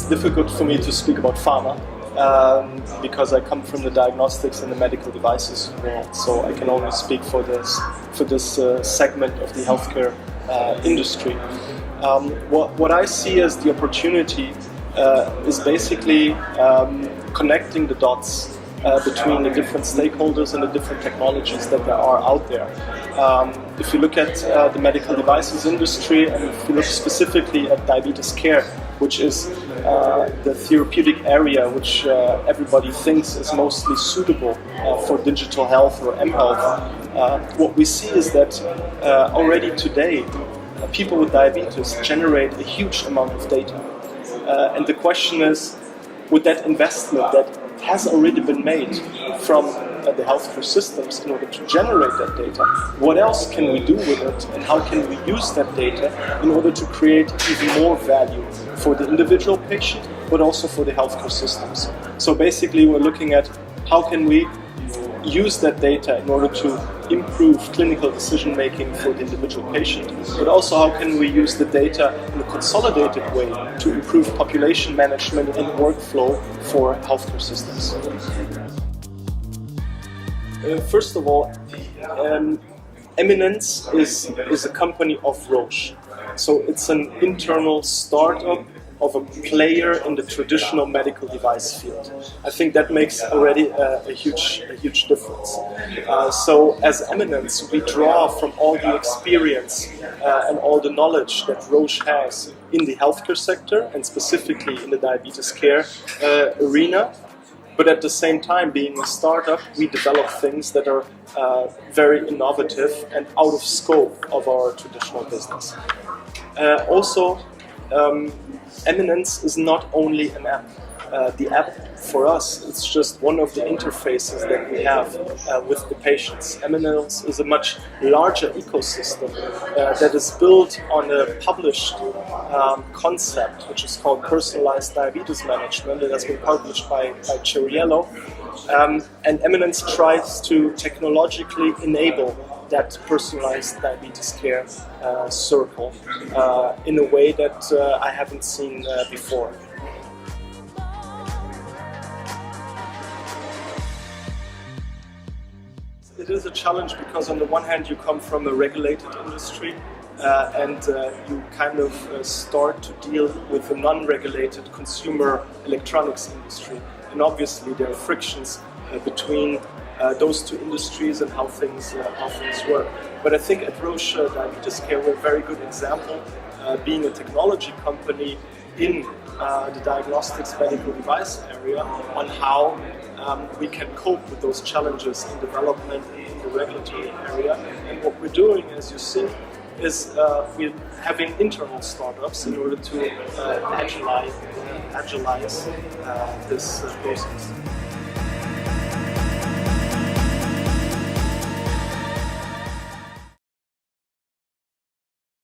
difficult for me to speak about pharma because I come from the diagnostics and the medical devices world, so I can only speak for this segment of the healthcare industry. What I see as the opportunity is basically connecting the dots between the different stakeholders and the different technologies that there are out there. If you look at the medical devices industry, and if you look specifically at diabetes care, which is the therapeutic area which everybody thinks is mostly suitable for digital health or mHealth, what we see is that already today people with diabetes generate a huge amount of data. And the question is, with that investment that has already been made from the healthcare systems in order to generate that data, what else can we do with it, and how can we use that data in order to create even more value for the individual patient, but also for the healthcare systems? So basically we're looking at how can we use that data in order to improve clinical decision making for the individual patient, but also how can we use the data in a consolidated way to improve population management and workflow for healthcare systems. First of all, Eminence is a company of Roche. So it's an internal startup of a player in the traditional medical device field. I think that makes already a huge difference. So as Eminence, we draw from all the experience and all the knowledge that Roche has in the healthcare sector, and specifically in the diabetes care arena. But at the same time, being a startup, we develop things that are very innovative and out of scope of our traditional business. Also, Eminence is not only an app. The app for us, it's just one of the interfaces that we have with the patients. Eminence is a much larger ecosystem that is built on a published concept, which is called personalized diabetes management. It has been published by Ceriello. And Eminence tries to technologically enable that personalized diabetes care circle in a way that I haven't seen before. It is a challenge because on the one hand you come from a regulated industry and you kind of start to deal with a non-regulated consumer electronics industry. And obviously there are frictions between those two industries and how things work. But I think at Roche Diabetes Care we're a very good example, being a technology company in the diagnostics medical device area, on how we can cope with those challenges in development in the regulatory area. And what we're doing, as you see, is we're having internal startups in order to agilize this process.